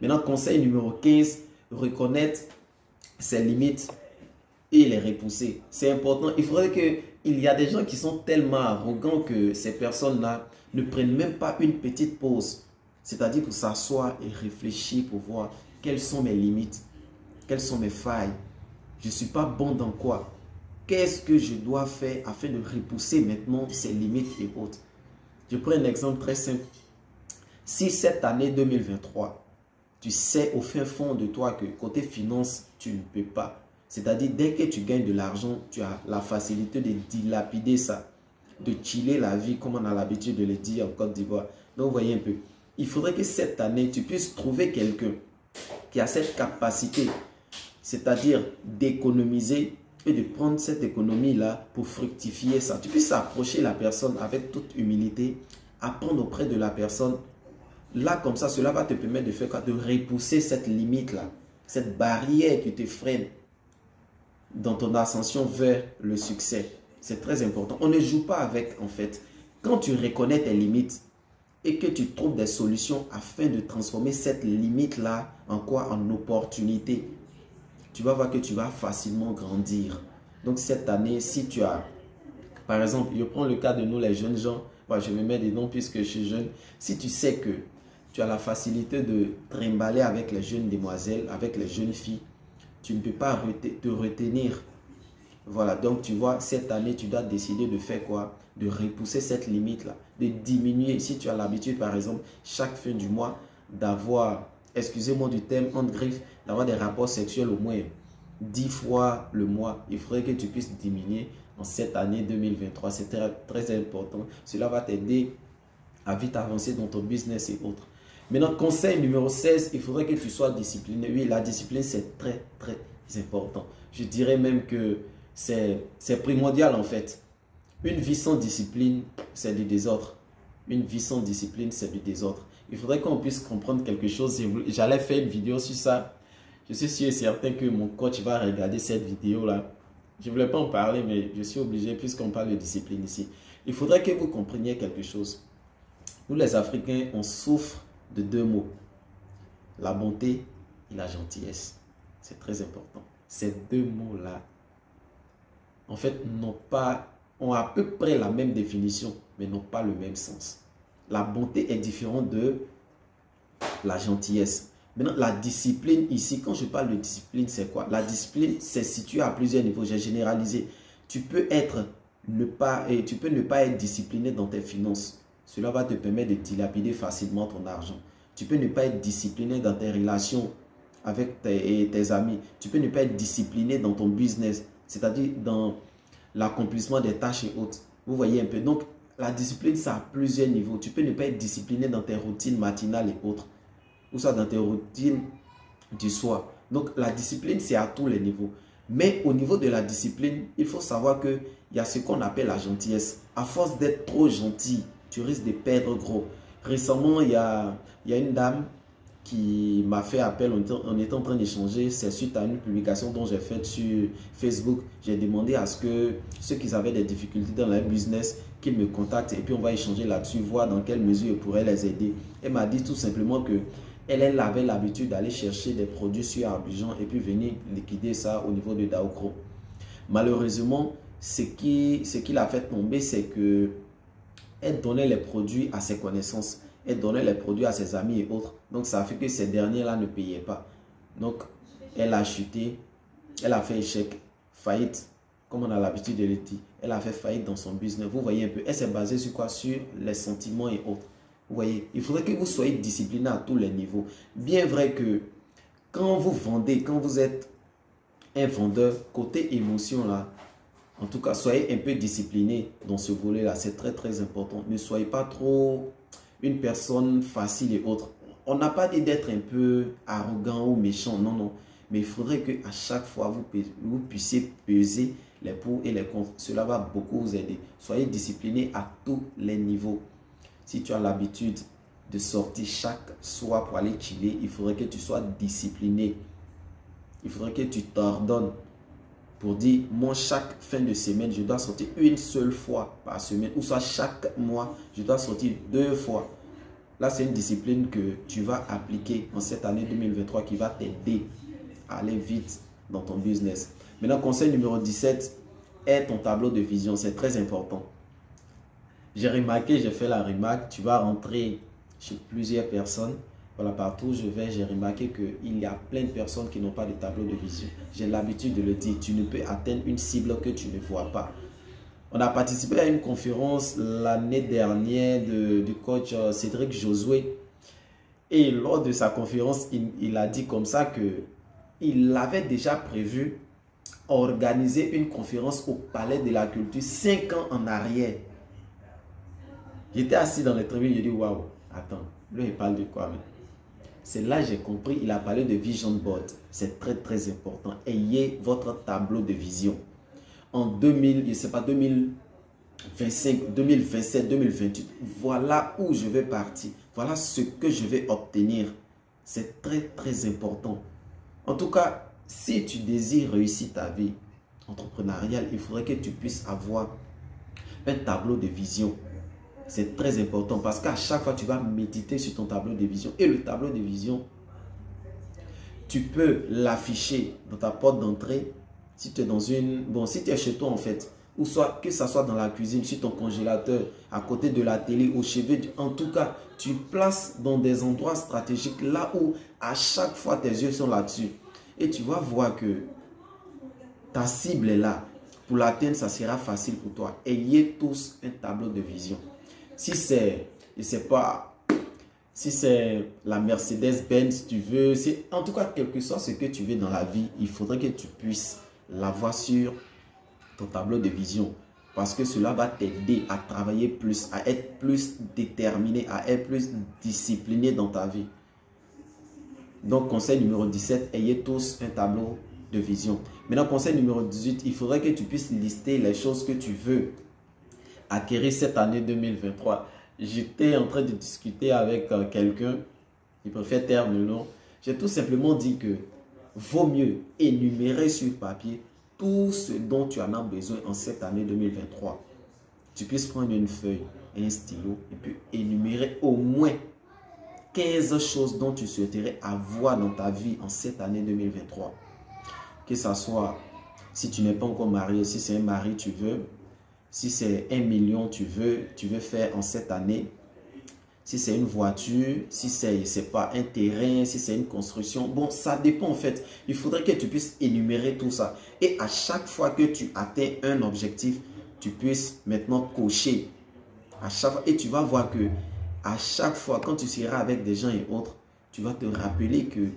Maintenant, conseil numéro 15, reconnaître ses limites et les repousser. C'est important. Il faudrait que il y a des gens qui sont tellement arrogants que ces personnes-là ne prennent même pas une petite pause. C'est-à-dire pour s'asseoir et réfléchir pour voir quelles sont mes limites, quelles sont mes failles. Je ne suis pas bon dans quoi? Qu'est-ce que je dois faire afin de repousser maintenant ces limites et autres? Je prends un exemple très simple. Si cette année 2023, tu sais au fin fond de toi que côté finance, tu ne peux pas. C'est-à-dire, dès que tu gagnes de l'argent, tu as la facilité de dilapider ça, de chiller la vie, comme on a l'habitude de le dire en Côte d'Ivoire. Donc, vous voyez un peu. Il faudrait que cette année, tu puisses trouver quelqu'un qui a cette capacité, c'est-à-dire d'économiser et de prendre cette économie-là pour fructifier ça. Tu puisses approcher la personne avec toute humilité, apprendre auprès de la personne. Là, comme ça, cela va te permettre de faire quoi? De repousser cette limite-là, cette barrière qui te freine dans ton ascension vers le succès. C'est très important. On ne joue pas avec, en fait. Quand tu reconnais tes limites et que tu trouves des solutions afin de transformer cette limite-là en quoi? En opportunité. Tu vas voir que tu vas facilement grandir. Donc cette année, si tu as, par exemple, je prends le cas de nous les jeunes gens, je me mets des noms puisque je suis jeune. Si tu sais que tu as la facilité de trimballer avec les jeunes demoiselles, avec les jeunes filles, tu ne peux pas te retenir. Voilà, donc tu vois, cette année, tu dois décider de faire quoi? De repousser cette limite-là, de diminuer. Si tu as l'habitude, par exemple, chaque fin du mois, d'avoir, excusez-moi du terme, entre griffes, d'avoir des rapports sexuels au moins 10 fois le mois, il faudrait que tu puisses diminuer en cette année 2023. C'est très, très important. Cela va t'aider à vite avancer dans ton business et autres. Maintenant, conseil numéro 16, il faudrait que tu sois discipliné. Oui, la discipline, c'est très, très important. Je dirais même que c'est primordial en fait. Une vie sans discipline, c'est du désordre. Une vie sans discipline, c'est du désordre. Il faudrait qu'on puisse comprendre quelque chose. J'allais faire une vidéo sur ça. Je suis sûr et certain que mon coach va regarder cette vidéo-là. Je ne voulais pas en parler, mais je suis obligé puisqu'on parle de discipline ici. Il faudrait que vous compreniez quelque chose. Nous les Africains, on souffre de deux mots. La bonté et la gentillesse. C'est très important. Ces deux mots-là, en fait, ont à peu près la même définition, mais n'ont pas le même sens. La bonté est différente de la gentillesse. Maintenant, la discipline ici, quand je parle de discipline, c'est quoi? La discipline, c'est situé à plusieurs niveaux. J'ai généralisé. Tu peux ne pas être discipliné dans tes finances. Cela va te permettre de dilapider facilement ton argent. Tu peux ne pas être discipliné dans tes relations avec tes amis. Tu peux ne pas être discipliné dans ton business, c'est-à-dire dans l'accomplissement des tâches et autres. Vous voyez un peu. Donc, la discipline, ça a plusieurs niveaux. Tu peux ne pas être discipliné dans tes routines matinales et autres, ou soit dans tes routines du soir. Donc, la discipline, c'est à tous les niveaux. Mais au niveau de la discipline, il faut savoir qu'il y a ce qu'on appelle la gentillesse. À force d'être trop gentil, tu risques de perdre gros. Récemment, il y a une dame qui m'a fait appel, on était en train d'échanger, c'est suite à une publication dont j'ai faite sur Facebook. J'ai demandé à ce que ceux qui avaient des difficultés dans leur business, qu'ils me contactent et puis on va échanger là-dessus, voir dans quelle mesure je pourrais les aider. Elle m'a dit tout simplement que elle avait l'habitude d'aller chercher des produits sur Abidjan et puis venir liquider ça au niveau de Daokro. Malheureusement, ce qui l'a fait tomber, c'est que elle donnait les produits à ses connaissances. Elle donnait les produits à ses amis et autres. Donc, ça a fait que ces derniers-là ne payaient pas. Donc, elle a chuté. Elle a fait échec, faillite. Comme on a l'habitude de le dire. Elle a fait faillite dans son business. Vous voyez un peu. Elle s'est basée sur quoi? Sur les sentiments et autres. Vous voyez. Il faudrait que vous soyez discipliné à tous les niveaux. Bien vrai que quand vous vendez, quand vous êtes un vendeur, côté émotion là, en tout cas, soyez un peu discipliné dans ce volet-là. C'est très, très important. Ne soyez pas trop une personne facile et autres. On n'a pas dit d'être un peu arrogant ou méchant. Non, non. Mais il faudrait qu'à chaque fois, vous puissiez peser les pour et les contre. Cela va beaucoup vous aider. Soyez discipliné à tous les niveaux. Si tu as l'habitude de sortir chaque soir pour aller chiller, il faudrait que tu sois discipliné. Il faudrait que tu t'ordonnes pour dire, moi, chaque fin de semaine, je dois sortir une seule fois par semaine. Ou soit chaque mois, je dois sortir 2 fois. Là, c'est une discipline que tu vas appliquer en cette année 2023 qui va t'aider à aller vite dans ton business. Maintenant, conseil numéro 17, est ton tableau de vision. C'est très important. J'ai remarqué, j'ai fait la remarque, tu vas rentrer chez plusieurs personnes. Voilà, partout où je vais, j'ai remarqué qu'il y a plein de personnes qui n'ont pas de tableau de vision. J'ai l'habitude de le dire, tu ne peux atteindre une cible que tu ne vois pas. On a participé à une conférence l'année dernière du coach Cédric Josué. Et lors de sa conférence, il a dit comme ça qu'il avait déjà prévu organiser une conférence au Palais de la Culture 5 ans en arrière. J'étais assis dans les tribunes, j'ai dit waouh, attends, lui il parle de quoi? C'est là que j'ai compris, il a parlé de vision board. C'est très très important. Ayez votre tableau de vision. En 2000, je sais pas, 2025, 2027, 2028, voilà où je vais partir. Voilà ce que je vais obtenir. C'est très très important. En tout cas, si tu désires réussir ta vie entrepreneuriale, il faudrait que tu puisses avoir un tableau de vision. C'est très important parce qu'à chaque fois, tu vas méditer sur ton tableau de vision. Et le tableau de vision, tu peux l'afficher dans ta porte d'entrée. Si tu es dans une... Bon, si tu es chez toi en fait, ou soit que ça soit dans la cuisine, sur ton congélateur, à côté de la télé, au chevet. En tout cas, tu places dans des endroits stratégiques là où à chaque fois tes yeux sont là-dessus. Et tu vas voir que ta cible est là. Pour l'atteindre, ça sera facile pour toi. Ayez tous un tableau de vision. Si c'est, je sais pas, si c'est la Mercedes-Benz, tu veux, en tout cas, quel que soit ce que tu veux dans la vie, il faudrait que tu puisses l'avoir sur ton tableau de vision. Parce que cela va t'aider à travailler plus, à être plus déterminé, à être plus discipliné dans ta vie. Donc, conseil numéro 17, ayez tous un tableau de vision. Maintenant, conseil numéro 18, il faudrait que tu puisses lister les choses que tu veux acquérir cette année 2023. J'étais en train de discuter avec quelqu'un qui préfère taire le nom. J'ai tout simplement dit que vaut mieux énumérer sur papier tout ce dont tu en as besoin en cette année 2023. Tu puisses prendre une feuille et un stylo et puis énumérer au moins 15 choses dont tu souhaiterais avoir dans ta vie en cette année 2023. Que ce soit, si tu n'es pas encore marié, si c'est un mari tu veux, si c'est 1 million tu veux faire en cette année, si c'est une voiture, si c'est pas un terrain, si c'est une construction. Bon, ça dépend en fait. Il faudrait que tu puisses énumérer tout ça. Et à chaque fois que tu atteins un objectif, tu puisses maintenant cocher. À chaque fois, et tu vas voir que à chaque fois, quand tu seras avec des gens et autres, tu vas te rappeler que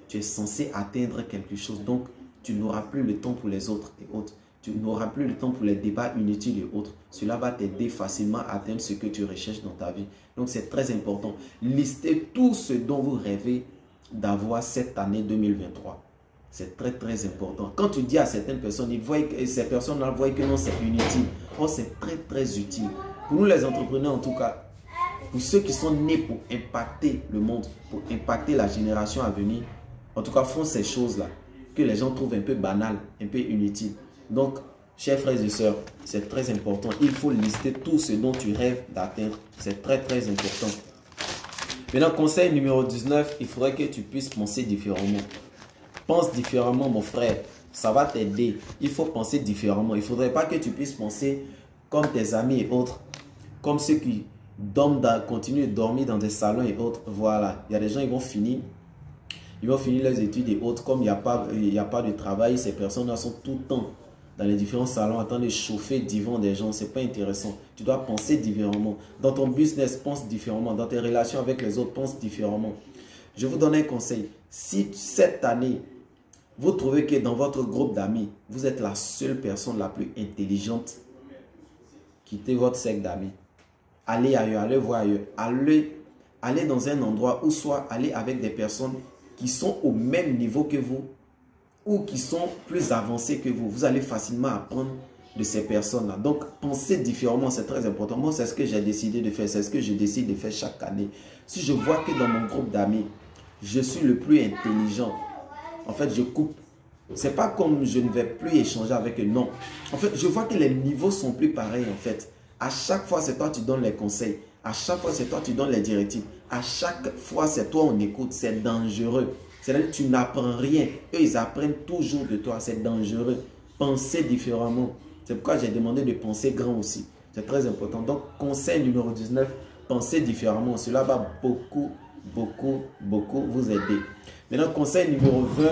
tu es censé atteindre quelque chose. Donc, tu n'auras plus le temps pour les autres et autres. Tu n'auras plus le temps pour les débats inutiles et autres. Cela va t'aider facilement à atteindre ce que tu recherches dans ta vie. Donc, c'est très important. Listez tout ce dont vous rêvez d'avoir cette année 2023. C'est très, très important. Quand tu dis à certaines personnes, ces personnes-là voient que non, c'est inutile. Oh, c'est très, très utile. Pour nous, les entrepreneurs, en tout cas, pour ceux qui sont nés pour impacter le monde, pour impacter la génération à venir, en tout cas, font ces choses-là que les gens trouvent un peu banales, un peu inutiles. Donc, chers frères et sœurs, c'est très important. Il faut lister tout ce dont tu rêves d'atteindre. C'est très, très important. Maintenant, conseil numéro 19, il faudrait que tu puisses penser différemment. Pense différemment, mon frère. Ça va t'aider. Il faut penser différemment. Il ne faudrait pas que tu puisses penser comme tes amis et autres, comme ceux qui continuent de dormir dans des salons et autres. Voilà, il y a des gens qui vont finir. Ils vont finir leurs études et autres. Comme il n'y a pas de travail, ces personnes-là sont tout le temps dans les différents salons, en train de chauffer divan des gens. C'est pas intéressant. Tu dois penser différemment. Dans ton business, pense différemment. Dans tes relations avec les autres, pense différemment. Je vous donne un conseil. Si cette année, vous trouvez que dans votre groupe d'amis, vous êtes la seule personne la plus intelligente, quittez votre cercle d'amis. Allez ailleurs, allez voir ailleurs. Allez dans un endroit où soit allez avec des personnes qui sont au même niveau que vous ou qui sont plus avancées que vous. Vous allez facilement apprendre de ces personnes-là. Donc, pensez différemment, c'est très important. Moi, c'est ce que j'ai décidé de faire. C'est ce que je décide de faire chaque année. Si je vois que dans mon groupe d'amis, je suis le plus intelligent, en fait, je coupe. C'est pas comme je ne vais plus échanger avec eux, non. En fait, je vois que les niveaux sont plus pareils, en fait. À chaque fois, c'est toi qui donnes les conseils. À chaque fois, c'est toi qui donnes les directives. À chaque fois, c'est toi on écoute. C'est dangereux. C'est-à-dire que tu n'apprends rien. Eux, ils apprennent toujours de toi. C'est dangereux. Pensez différemment. C'est pourquoi j'ai demandé de penser grand aussi. C'est très important. Donc, conseil numéro 19, pensez différemment. Cela va beaucoup vous aider. Maintenant, conseil numéro 20,